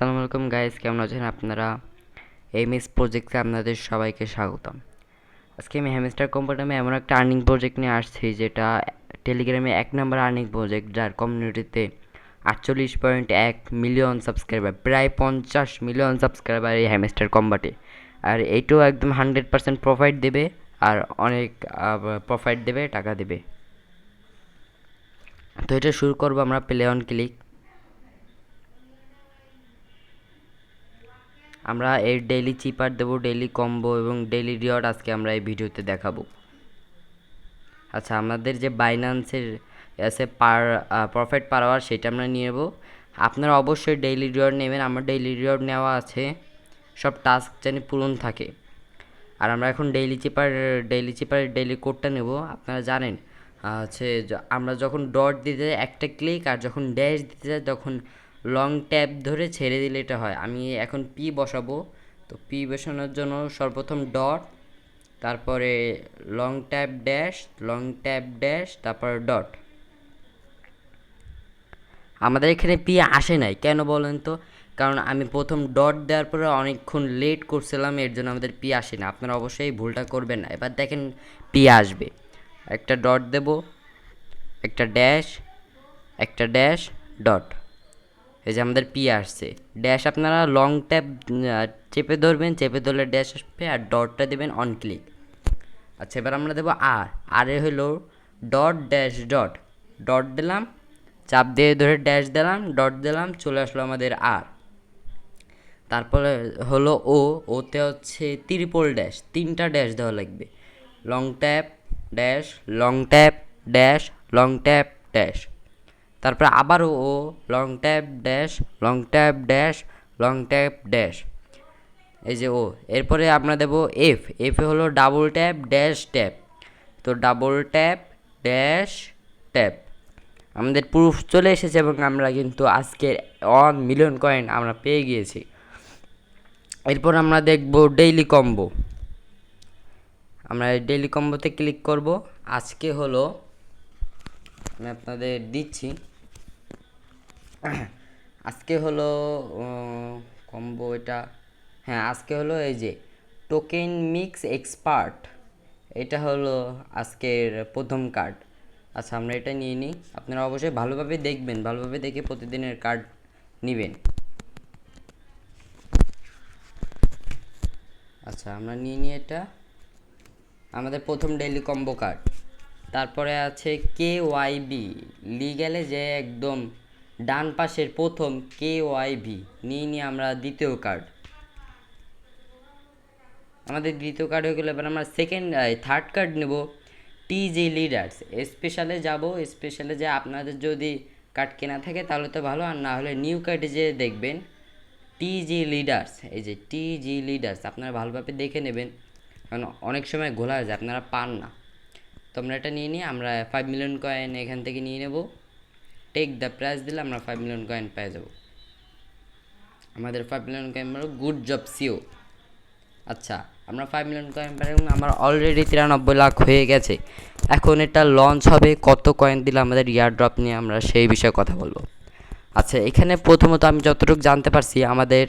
আসসালামু আলাইকুম গাইস, কেমন আছেন আপনারা? এমএস প্রজেক্টে আপনাদের সবাইকে স্বাগতম। আজকে আমি হ্যামস্টার কোম্পানি এমন একটা আর্নিং প্রজেক্ট নিয়ে আসছি, যেটা টেলিগ্রামে 1 নম্বর আর্নিং প্রজেক্ট, যার কমিউনিটিতে 48.1 মিলিয়ন সাবস্ক্রাইবার, প্রায় 50 মিলিয়ন সাবস্ক্রাইবার এই হ্যামস্টার কোম্পানি। আর এইটাও একদম 100% প্রফিট দেবে, আর অনেক প্রফিট দেবে, টাকা দেবে। তো এটা শুরু করবো আমরা প্লে অন ক্লিক। আমরা এর ডেইলি চিপার দেবো, ডেইলি কম্বো এবং ডেইলি রিওয়ার্ড আজকে আমরা এই ভিডিওতে দেখাবো। আচ্ছা, আমাদের যে বাইন্যান্সের আছে প্রফিট পার আওয়ার, সেটা আমরা নিয়ে নেব। আপনারা অবশ্যই ডেইলি রিওয়ার্ড নেবেন। আমার ডেইলি রিওয়ার্ড নেওয়া আছে, সব টাস্ক যেন পূরণ থাকে। আর আমরা এখন ডেইলি চিপারের ডেইলি কোডটা নেব। আপনারা জানেন হচ্ছে আমরা যখন ডট দিতে যাই একটা ক্লিক, আর যখন ড্যাশ দিতে যাই তখন লং ট্যাব ধরে ছেড়ে দিলে এটা হয়। আমি এখন পি বসাবো, তো পি বসানোর জন্য সর্বপ্রথম ডট, তারপরে লং ট্যাব ড্যাশ, তারপর ডট। আমাদের এখানে পি আসে নাই, কেন বলেন তো? কারণ আমি প্রথম ডট দেওয়ার পরে অনেকক্ষণ লেট করছিলাম, এর জন্য আমাদের পি আসে না। আপনারা অবশ্যই এই ভুলটা করবেন না। এবার দেখেন পি আসবে। একটা ডট দেব, একটা ড্যাশ, ডট। এই যে আমাদের পি আসছে। ড্যাশ আপনারা লং ট্যাব চেপে ধরবেন, চেপে ধরলে ড্যাশ আসবে, আর ডটটা দেবেন অন ক্লিক। আচ্ছা, এবার আমরা দেবো আরে হলো ডট ড্যাশ ডট। ডট দিলাম, চাপ দিয়ে ধরে ড্যাশ দিলাম, ডট দিলাম, চলে আসলো আমাদের আর। তারপরে হলো ওতে হচ্ছে ট্রিপল ড্যাশ, 3টা ড্যাশ দেওয়া লাগবে। Long tap dash, long tap dash, long tap dash. তারপরে আবারও long tap dash, long tap dash, long tap dash. এই যে এরপরে আমরা দেবো এফ হলো ডাবল ট্যাপ ড্যাশ ট্যাপ। তো ডাবল ট্যাপ ড্যাশ ট্যাপ। আমাদের প্রুফ চলে এসেছে এবং আমরা কিন্তু আজকের 1 মিলিয়ন কয়েন আমরা পেয়ে গিয়েছি। এরপর আমরা দেখব ডেইলি কম্বো। আমরা ডেইলি কম্বোতে ক্লিক করব। আজকে হলো, আমি আপনাদের দিচ্ছি, আজকে হলো কম্বো এটা, হ্যাঁ আজকে হলো এই যে টোকেন মিক্স এক্সপার্ট, এটা হলো আজকের প্রথম কার্ড। আচ্ছা, আমরা এটা নিয়ে নিই। আপনারা অবশ্যই ভালোভাবে দেখবেন, ভালোভাবে দেখে প্রতিদিনের কার্ড নেবেন। আচ্ছা, আমরা নিয়ে নিই এটা, আমাদের প্রথম ডেইলি কম্বো কার্ড। তারপরে আছে KYB, লিগ্যালে যে একদম ডান পাশের প্রথম KYB নিয়ে আমরা দ্বিতীয় কার্ড। আমাদের দ্বিতীয় কার্ড হয়ে গেলে এবার আমরা থার্ড কার্ড নেব। টিজি লিডার্স, স্পেশালে যাব। স্পেশালে যে আপনাদের যদি কার্ড কেনা থাকে তাহলে তো ভালো, আর না হলে নিউ কার্ডে যে দেখবেন টিজি লিডার্স। এই যে টিজি লিডার্স আপনারা ভালোভাবে দেখে নেবেন, কারণ অনেক সময় ঘোলা যায়, আপনারা পান না। তো আমরা এটা নিয়ে নিই। আমরা 5 মিলিয়ন কয়েন এখান থেকে নিয়ে নেব। টেক দ্য প্রাইস দিলে আমরা 5 মিলিয়ন কয়েন পেয়ে যাব। আমাদের 5 মিলিয়ন কয়েন গুড জব সিও। আচ্ছা, আমরা 5 মিলিয়ন কয়েন পেয়ে আমার অলরেডি 93 লাখ হয়ে গেছে। এখন এটা লঞ্চ হবে, কত কয়েন দিলে আমাদের ইয়ার ড্রপ নিয়ে আমরা সেই বিষয়ে কথা বলবো। আচ্ছা, এখানে প্রথমত আমি যতটুকু জানতে পারছি, আমাদের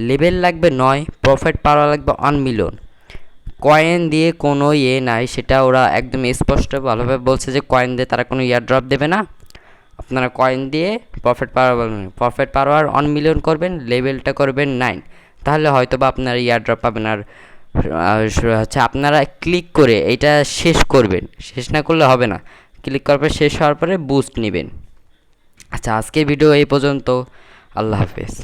লেভেল লাগবে 9, প্রফিট পাওয়া লাগবে 1 মিলিয়ন। কয়েন দিয়ে কোনো নাই, সেটা ওরা একদম স্পষ্ট ভালোভাবে বলছে যে কয়েন দিয়ে তারা কোনো ইয়ার ড্রপ দেবে না। আপনারা কয়েন দিয়ে প্রফিট পাওয়ার 1 মিলিয়ন করবেন, লেভেলটা করবেন 9, তাহলে হয়তো বা আপনারা ইয়ার ড্রপ পাবেন। আর হচ্ছে আপনারা ক্লিক করে এটা শেষ করবেন, শেষ না করলে হবে না। ক্লিক করার পর শেষ হওয়ার পরে বুস্ট নেবেন। আচ্ছা, আজকের ভিডিও এই পর্যন্ত। আল্লাহ হাফেজ।